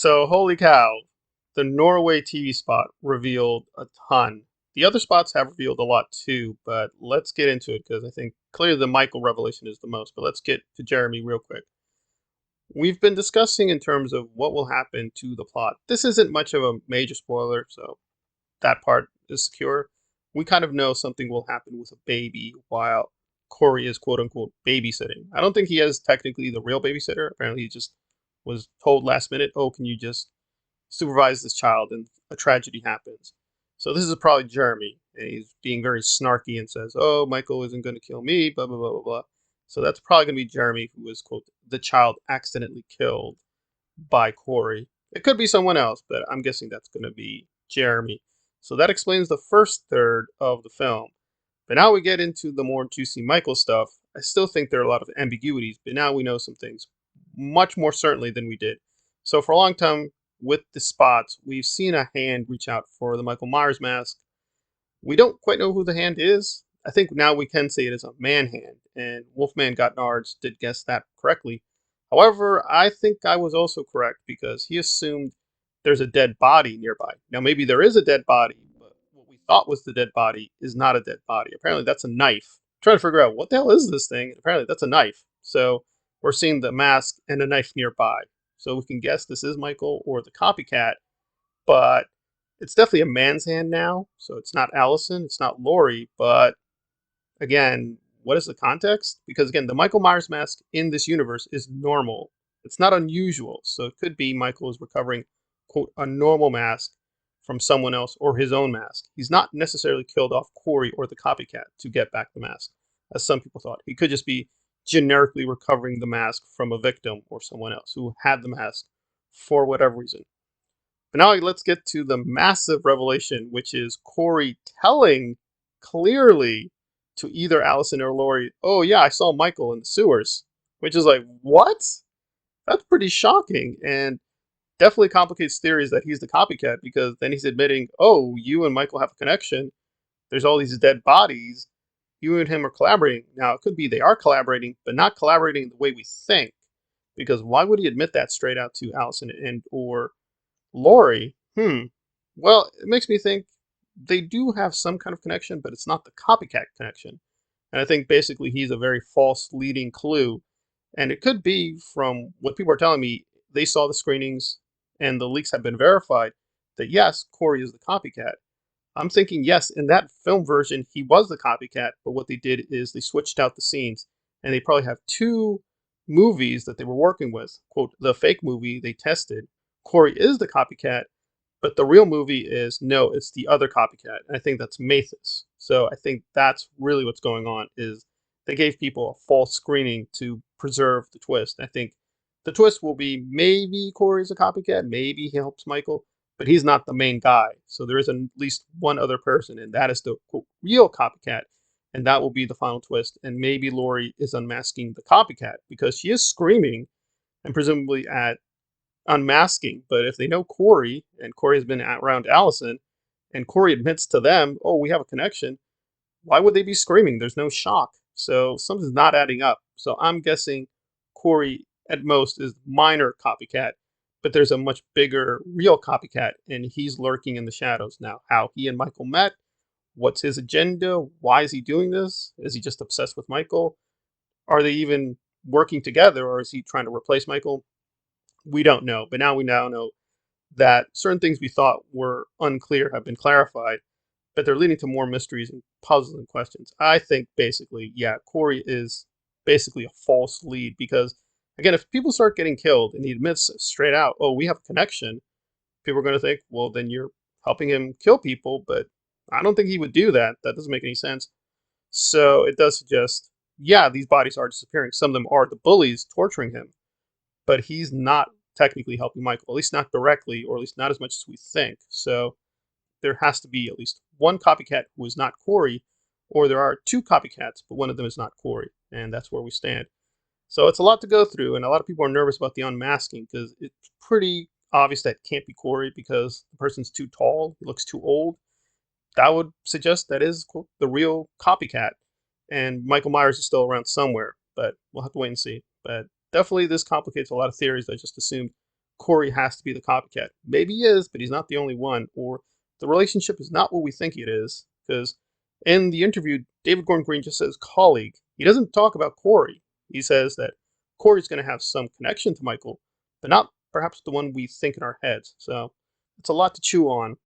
So, holy cow, the Norway TV spot revealed a ton. The other spots have revealed a lot too, but let's get into it because I think clearly the Michael revelation is the most. But let's get to Jeremy real quick. We've been discussing in terms of what will happen to the plot. This isn't much of a major spoiler, so that part is secure. We kind of know something will happen with a baby while Corey is quote unquote babysitting. I don't think he is technically the real babysitter. Apparently, he just was told last minute, oh, can you just supervise this child, and a tragedy happens. So this is probably Jeremy, and he's being very snarky and says, "Oh, Michael isn't going to kill me." Blah blah blah blah blah. So that's probably going to be Jeremy, who was quote the child accidentally killed by Corey. It could be someone else, but I'm guessing that's going to be Jeremy. So that explains the first third of the film. But now we get into the more juicy Michael stuff. I still think there are a lot of ambiguities, but now we know some things much more certainly than we did. So for a long time with the spots, we've seen a hand reach out for the Michael Myers mask. We don't quite know who the hand is. I think now we can say it is a man hand, and Wolfman Got Nards did guess that correctly. However, I think I was also correct because he assumed there's a dead body nearby. Now, maybe there is a dead body, but what we thought was the dead body is not a dead body. Apparently, that's a knife. I'm trying to figure out what the hell is this thing. And apparently, that's a knife. So we're seeing the mask and a knife nearby. So we can guess this is Michael or the copycat, but it's definitely a man's hand now. So it's not Allison, it's not Laurie, but again, what is the context? Because again, the Michael Myers mask in this universe is normal. It's not unusual. So it could be Michael is recovering, quote, a normal mask from someone else or his own mask. He's not necessarily killed off Corey or the copycat to get back the mask, as some people thought. He could just be generically recovering the mask from a victim or someone else who had the mask for whatever reason. But now let's get to the massive revelation, which is Corey telling clearly to either Allison or Laurie, "Oh yeah, I saw Michael in the sewers," which is like, what? That's pretty shocking, and definitely complicates theories that he's the copycat because then he's admitting, "Oh, you and Michael have a connection. There's all these dead bodies. You and him are collaborating." Now it could be they are collaborating, but not collaborating the way we think, because why would he admit that straight out to Allison and or Lori, Well, it makes me think they do have some kind of connection, but it's not the copycat connection. And I think basically he's a very false leading clue. And it could be from what people are telling me, they saw the screenings and the leaks have been verified that yes, Corey is the copycat. I'm thinking, yes, in that film version, he was the copycat, but what they did is they switched out the scenes and they probably have two movies that they were working with. Quote, the fake movie they tested. Corey is the copycat, but the real movie is no, it's the other copycat. And I think that's Mathis. So I think that's really what's going on is they gave people a false screening to preserve the twist. I think the twist will be maybe Corey's a copycat, maybe he helps Michael, but he's not the main guy. So there is at least one other person, and that is the quote, real copycat. And that will be the final twist. And maybe Laurie is unmasking the copycat because she is screaming and presumably at unmasking. But if they know Corey and Corey has been around Allison and Corey admits to them, oh, we have a connection, why would they be screaming? There's no shock. So something's not adding up. So I'm guessing Corey at most is minor copycat, but there's a much bigger real copycat and he's lurking in the shadows now. How he and Michael met, what's his agenda, why is he doing this? Is he just obsessed with Michael? Are they even working together or is he trying to replace Michael? We don't know, but now we now know that certain things we thought were unclear have been clarified, but they're leading to more mysteries and puzzles and questions. I think basically, yeah, Corey is basically a false lead because, again, if people start getting killed and he admits straight out, oh, we have a connection, people are going to think, well, then you're helping him kill people, but I don't think he would do that. That doesn't make any sense. So it does suggest, yeah, these bodies are disappearing. Some of them are the bullies torturing him, but he's not technically helping Michael, at least not directly, or at least not as much as we think. So there has to be at least one copycat who is not Corey, or there are two copycats, but one of them is not Corey, and that's where we stand. So it's a lot to go through, and a lot of people are nervous about the unmasking because it's pretty obvious that it can't be Corey because the person's too tall, he looks too old. That would suggest that is quote, the real copycat, and Michael Myers is still around somewhere, but we'll have to wait and see. But definitely, this complicates a lot of theories. I just assumed Corey has to be the copycat. Maybe he is, but he's not the only one. Or the relationship is not what we think it is. Because in the interview, David Gordon Green just says colleague. He doesn't talk about Corey. He says that Corey's going to have some connection to Michael, but not perhaps the one we think in our heads. So it's a lot to chew on.